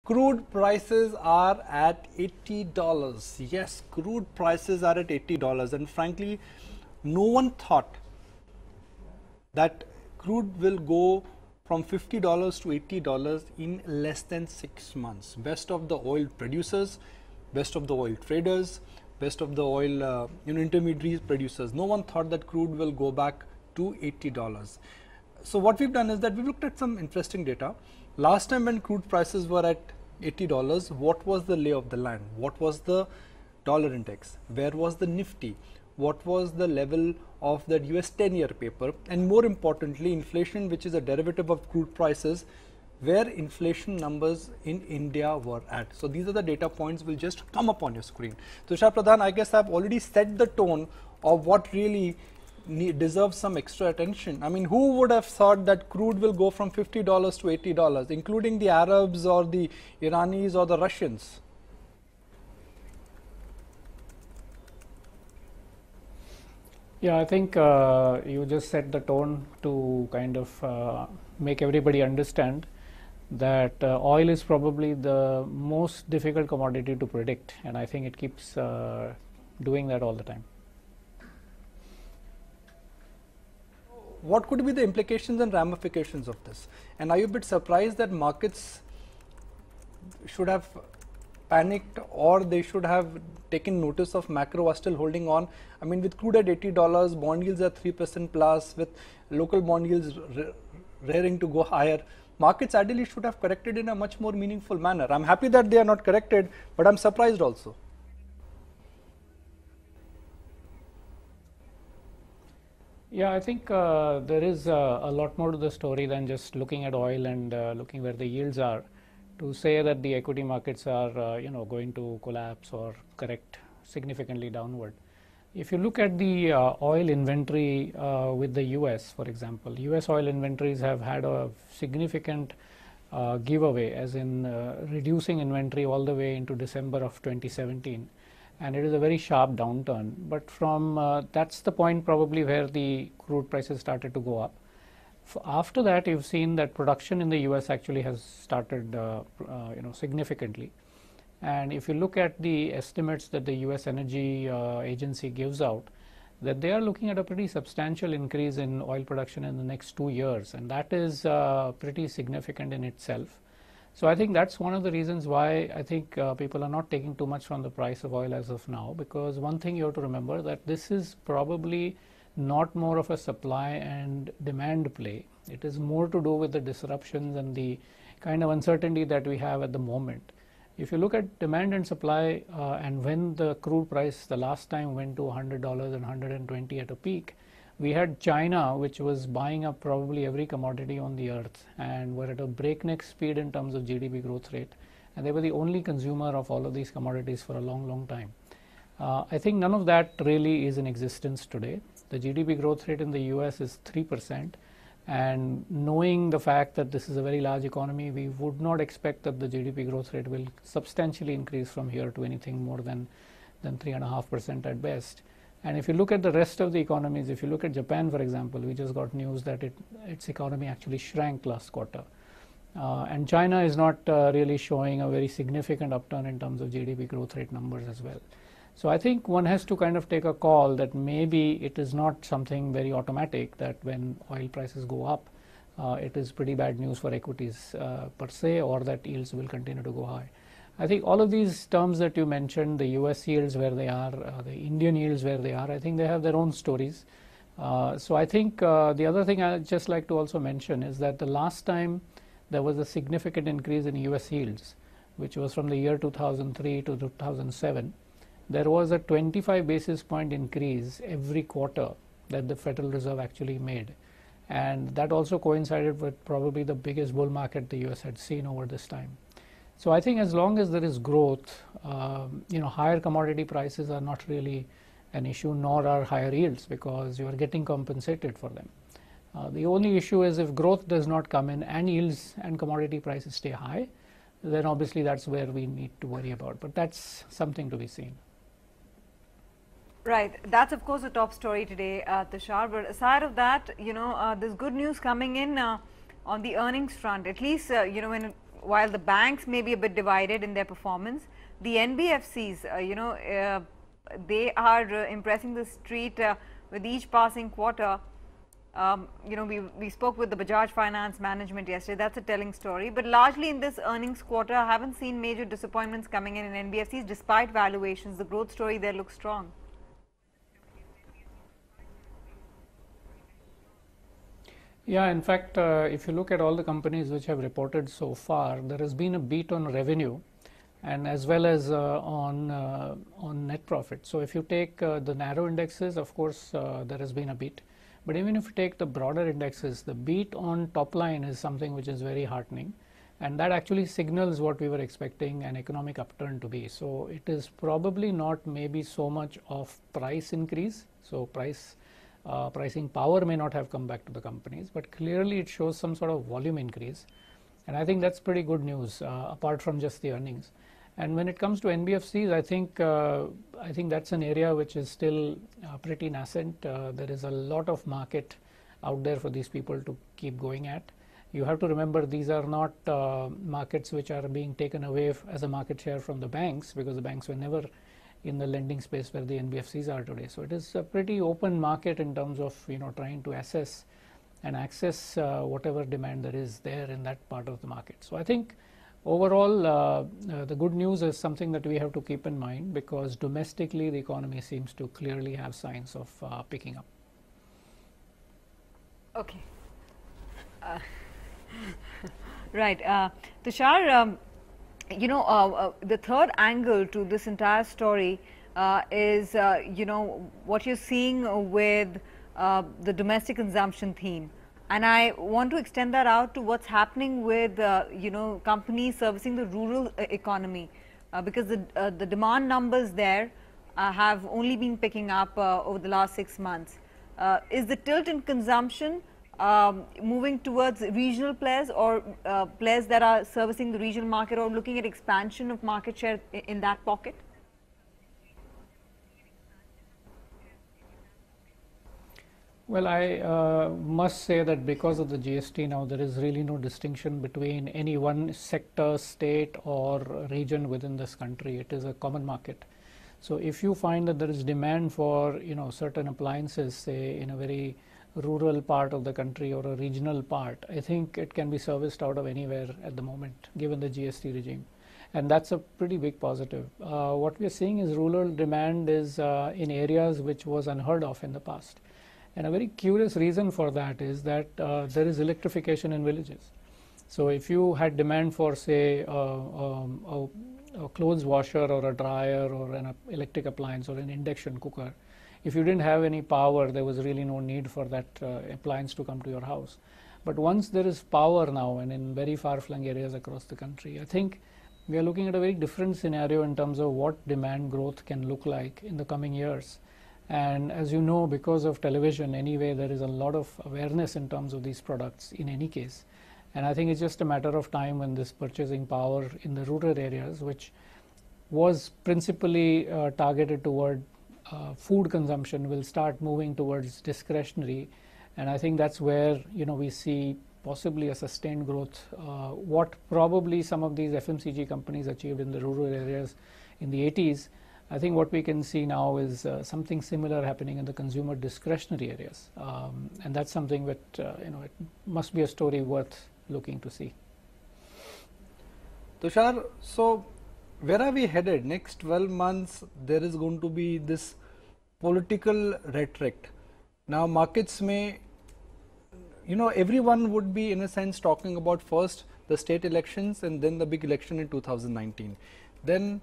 Crude prices are at $80. Yes, crude prices are at $80, and frankly, no one thought that crude will go from $50 to $80 in less than 6 months. Best of the oil producers, best of the oil traders, best of the oil intermediary producers. No one thought that crude will go back to $80. So what we've done is that we've looked at some interesting data. Last time when crude prices were at $80, what was the lay of the land? What was the dollar index? Where was the Nifty? What was the level of that US 10-year paper? And more importantly, inflation, which is a derivative of crude prices, where inflation numbers in India were at. So these are the data points will just come up on your screen. Tushar Pradhan, I guess I've already set the tone of what really deserves some extra attention. I mean, who would have thought that crude will go from $50 to $80, including the Arabs or the Iranis or the Russians? Yeah, I think you just set the tone to kind of make everybody understand that oil is probably the most difficult commodity to predict, and I think it keeps doing that all the time. What could be the implications and ramifications of this? And are you a bit surprised that markets should have panicked, or they should have taken notice of macro are still holding on? I mean, with crude at $80, bond yields are 3% plus, with local bond yields raring to go higher, markets ideally should have corrected in a much more meaningful manner. I'm happy that they are not corrected, but I'm surprised also. Yeah, I think there is a lot more to the story than just looking at oil and looking where the yields are to say that the equity markets are going to collapse or correct significantly downward. If you look at the oil inventory with the US, for example, US oil inventories have had a significant giveaway, as in reducing inventory all the way into December of 2017. And it is a very sharp downturn. But from that's the point probably where the crude prices started to go up. After that, you've seen that production in the US actually has started significantly. And if you look at the estimates that the US Energy Agency gives out, that they are looking at a pretty substantial increase in oil production in the next 2 years, and that is pretty significant in itself. So I think that's one of the reasons why I think people are not taking too much from the price of oil as of now, because one thing you have to remember that this is probably not more of a supply and demand play. It is more to do with the disruptions and the kind of uncertainty that we have at the moment. If you look at demand and supply and when the crude price the last time went to $100 and $120 at a peak, we had China, which was buying up probably every commodity on the earth and were at a breakneck speed in terms of GDP growth rate, and they were the only consumer of all of these commodities for a long time. I think none of that really is in existence today. The GDP growth rate in the US is 3%, and knowing the fact that this is a very large economy, we would not expect that the GDP growth rate will substantially increase from here to anything more than 3.5% at best. And if you look at the rest of the economies, if you look at Japan, for example, we just got news that its economy actually shrank last quarter. And China is not really showing a very significant upturn in terms of GDP growth rate numbers as well. So I think one has to kind of take a call that maybe it is not something very automatic that when oil prices go up, it is pretty bad news for equities per se, or that yields will continue to go high. I think all of these terms that you mentioned, the US yields where they are, the Indian yields where they are, I think they have their own stories. So I think the other thing I'd just like to also mention is that the last time there was a significant increase in US yields, which was from the year 2003 to 2007, there was a 25 basis point increase every quarter that the Federal Reserve actually made. And that also coincided with probably the biggest bull market the US had seen over this time. So I think as long as there is growth, higher commodity prices are not really an issue, nor are higher yields, because you are getting compensated for them. The only issue is if growth does not come in and yields and commodity prices stay high, then obviously that's where we need to worry about. But that's something to be seen. Right, that's of course the top story today, Tushar. But aside of that, there's good news coming in on the earnings front. At least, when while the banks may be a bit divided in their performance, the NBFCs, they are impressing the street with each passing quarter. We spoke with the Bajaj Finance management yesterday. That's a telling story. But largely in this earnings quarter, I haven't seen major disappointments coming in NBFCs despite valuations. The growth story there looks strong. Yeah, in fact, if you look at all the companies which have reported so far, there has been a beat on revenue and as well as on net profit. So if you take the narrow indexes, of course, there has been a beat. But even if you take the broader indexes, the beat on top line is something which is very heartening. And that actually signals what we were expecting an economic upturn to be. So it is probably not maybe so much of price increase. So pricing power may not have come back to the companies, but clearly it shows some sort of volume increase. And I think that's pretty good news apart from just the earnings. And when it comes to NBFCs, I think that's an area which is still pretty nascent. There is a lot of market out there for these people to keep going at. You have to remember these are not markets which are being taken away as a market share from the banks, because the banks were never in the lending space where the NBFCs are today. So it is a pretty open market in terms of trying to assess and access whatever demand there is there in that part of the market. So I think overall the good news is something that we have to keep in mind, because domestically the economy seems to clearly have signs of picking up. Okay. Right. Tushar, the third angle to this entire story is, what you're seeing with the domestic consumption theme. And I want to extend that out to what's happening with, companies servicing the rural economy, because the demand numbers there have only been picking up over the last 6 months. Is the tilt in consumption moving towards regional players, or players that are servicing the regional market, or looking at expansion of market share in that pocket? Well, I must say that because of the GST now, there is really no distinction between any one sector, state or region within this country. It is a common market. So if you find that there is demand for certain appliances, say in a very rural part of the country or a regional part, I think it can be serviced out of anywhere at the moment, given the GST regime. And that's a pretty big positive. What we are seeing is rural demand is in areas which was unheard of in the past. And a very curious reason for that is that there is electrification in villages. So if you had demand for, say, a clothes washer or a dryer or an electric appliance or an induction cooker, if you didn't have any power, there was really no need for that appliance to come to your house. But once there is power now, and in very far-flung areas across the country, I think we are looking at a very different scenario in terms of what demand growth can look like in the coming years. And as you know, because of television anyway, there is a lot of awareness in terms of these products in any case. And I think it's just a matter of time when this purchasing power in the rural areas, which was principally targeted toward food consumption, will start moving towards discretionary. And I think that's where we see possibly a sustained growth. What probably some of these FMCG companies achieved in the rural areas in the 80s, I think what we can see now is something similar happening in the consumer discretionary areas. And that's something that it must be a story worth looking to see. Tushar, so where are we headed? Next 12 months, there is going to be this political rhetoric. Now, markets may, everyone would be in a sense talking about first the state elections and then the big election in 2019. Then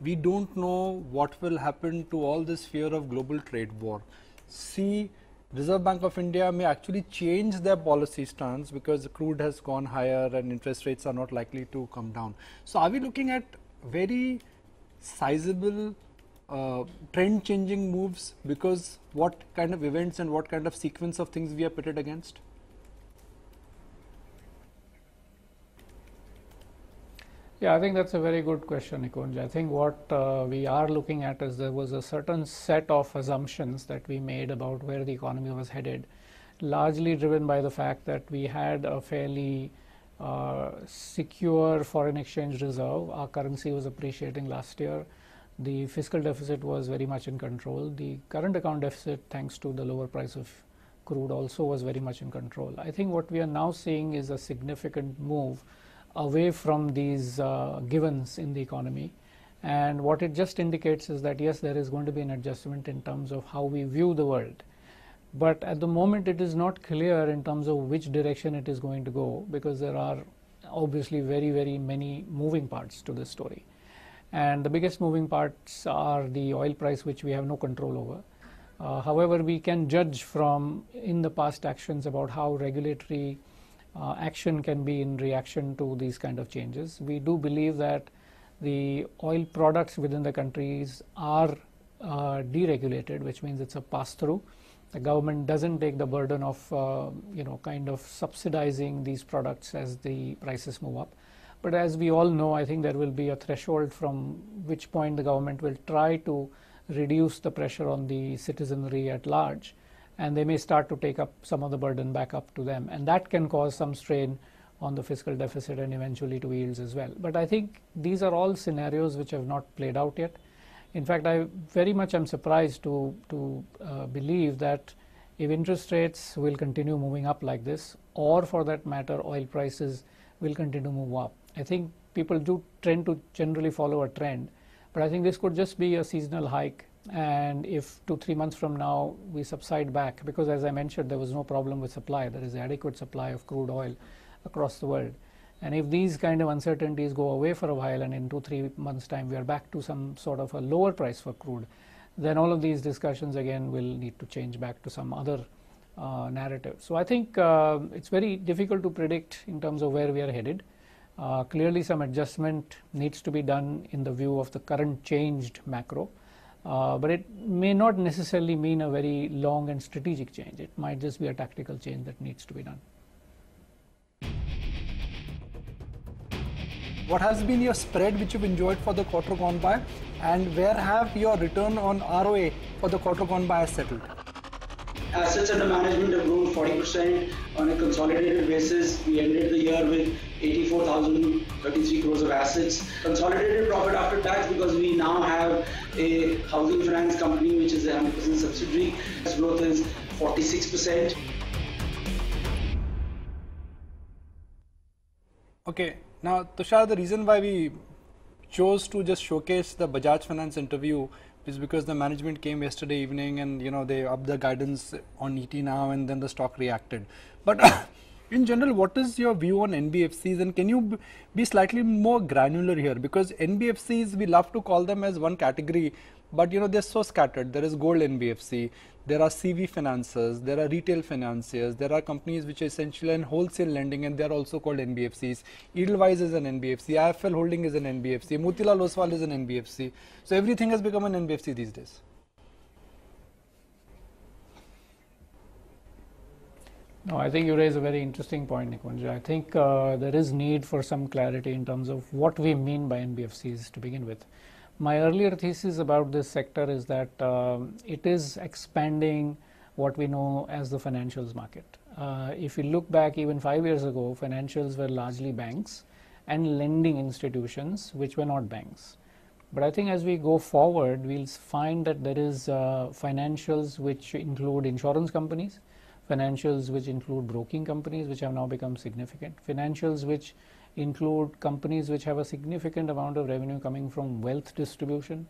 we don't know what will happen to all this fear of global trade war. See, Reserve Bank of India may actually change their policy stance because the crude has gone higher and interest rates are not likely to come down. So are we looking at very sizable trend changing moves, because what kind of events and what kind of sequence of things we are pitted against? Yeah, I think that's a very good question, Nikunj. I think what we are looking at is there was a certain set of assumptions that we made about where the economy was headed, largely driven by the fact that we had a fairly secure foreign exchange reserve. Our currency was appreciating last year. The fiscal deficit was very much in control. The current account deficit, thanks to the lower price of crude, also was very much in control. I think what we are now seeing is a significant move away from these givens in the economy. And what it just indicates is that yes, there is going to be an adjustment in terms of how we view the world. But at the moment, it is not clear in terms of which direction it is going to go, because there are obviously very, very many moving parts to this story. And the biggest moving parts are the oil price, which we have no control over. However, we can judge from in the past actions about how regulatory action can be in reaction to these kind of changes. We do believe that the oil products within the countries are deregulated, which means it's a pass-through. The government doesn't take the burden of kind of subsidizing these products as the prices move up. But as we all know, I think there will be a threshold from which point the government will try to reduce the pressure on the citizenry at large, and they may start to take up some of the burden back up to them, and that can cause some strain on the fiscal deficit and eventually to yields as well. But I think these are all scenarios which have not played out yet. In fact, I very much am surprised to believe that if interest rates will continue moving up like this, or for that matter oil prices will continue to move up. I think people do tend to generally follow a trend, but I think this could just be a seasonal hike, and if 2-3 months from now we subside back, because as I mentioned, there was no problem with supply. There is adequate supply of crude oil across the world, and if these kind of uncertainties go away for a while and in 2-3 months time we are back to some sort of a lower price for crude, then all of these discussions again will need to change back to some other narrative. So I think it's very difficult to predict in terms of where we are headed. Clearly some adjustment needs to be done in the view of the current changed macro, but it may not necessarily mean a very long and strategic change. It might just be a tactical change that needs to be done. What has been your spread which you've enjoyed for the quarter gone by, and where have your return on ROA for the quarter gone by settled? Assets under management have grown 40% on a consolidated basis. We ended the year with 84,033 crores of assets. Consolidated profit after tax, because we now have a housing finance company which is a 100% subsidiary. Its growth is 46%. Okay, now Tushar, the reason why we chose to just showcase the Bajaj Finance interview is because the management came yesterday evening and they upped the guidance on ET now, and then the stock reacted. But in general, what is your view on NBFCs, and can you be slightly more granular here? Because NBFCs, we love to call them as one category, but they're so scattered. There is gold NBFC, there are CV financiers, there are retail financiers, there are companies which are essentially in wholesale lending and they are also called NBFCs. Edelweiss is an NBFC, IFL Holding is an NBFC, Motilal Oswal is an NBFC. So everything has become an NBFC these days. No, I think you raise a very interesting point, Nikunj. I think there is need for some clarity in terms of what we mean by NBFCs to begin with. My earlier thesis about this sector is that it is expanding what we know as the financials market. If you look back even 5 years ago, financials were largely banks and lending institutions which were not banks. But I think as we go forward, we'll find that there is financials which include insurance companies, financials which include broking companies which have now become significant, financials which include companies which have a significant amount of revenue coming from wealth distribution.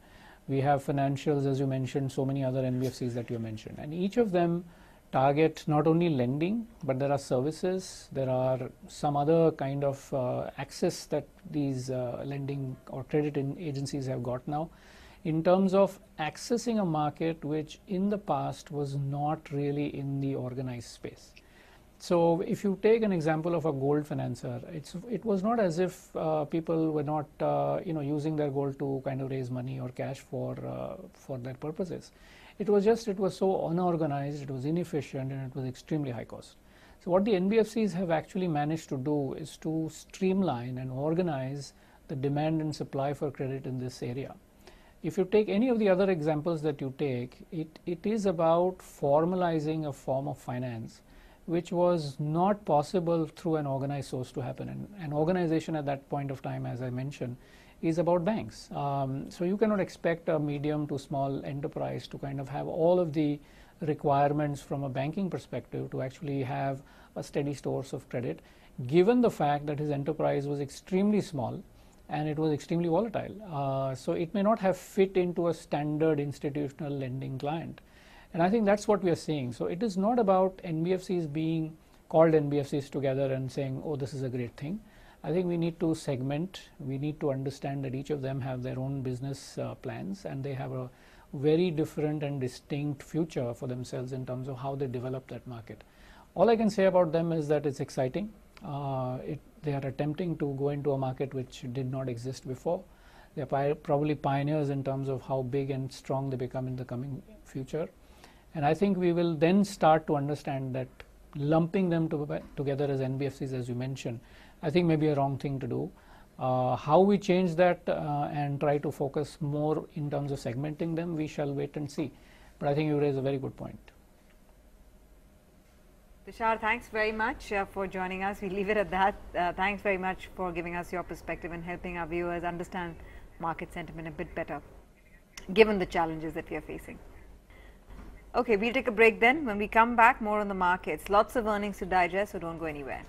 We have financials, as you mentioned, so many other NBFCs that you mentioned, and each of them target not only lending, but there are services, there are some other kind of access that these lending or credit agencies have got now in terms of accessing a market which in the past was not really in the organized space. So if you take an example of a gold financer, it was not as if people were not using their gold to kind of raise money or cash for their purposes. It was so unorganized, it was inefficient, and it was extremely high cost. So what the NBFCs have actually managed to do is to streamline and organize the demand and supply for credit in this area. If you take any of the other examples that you take, it is about formalizing a form of finance which was not possible through an organized source to happen. And an organization at that point of time, as I mentioned, is about banks. So you cannot expect a medium to small enterprise to kind of have all of the requirements from a banking perspective to actually have a steady source of credit, given the fact that his enterprise was extremely small and it was extremely volatile. So it may not have fit into a standard institutional lending client. And I think that's what we are seeing. So it is not about NBFCs being called NBFCs together and saying, oh, this is a great thing. I think we need to segment, we need to understand that each of them have their own business plans, and they have a very different and distinct future for themselves in terms of how they develop that market. All I can say about them is that it's exciting. They are attempting to go into a market which did not exist before. They are probably pioneers in terms of how big and strong they become in the coming future. And I think we will then start to understand that lumping them together as NBFCs, as you mentioned, I think may be a wrong thing to do. How we change that and try to focus more in terms of segmenting them, we shall wait and see. But I think you raise a very good point. Tushar, thanks very much for joining us. We leave it at that. Thanks very much for giving us your perspective and helping our viewers understand market sentiment a bit better, given the challenges that we are facing. Okay, we'll take a break then. When we come back, more on the markets. Lots of earnings to digest, so don't go anywhere.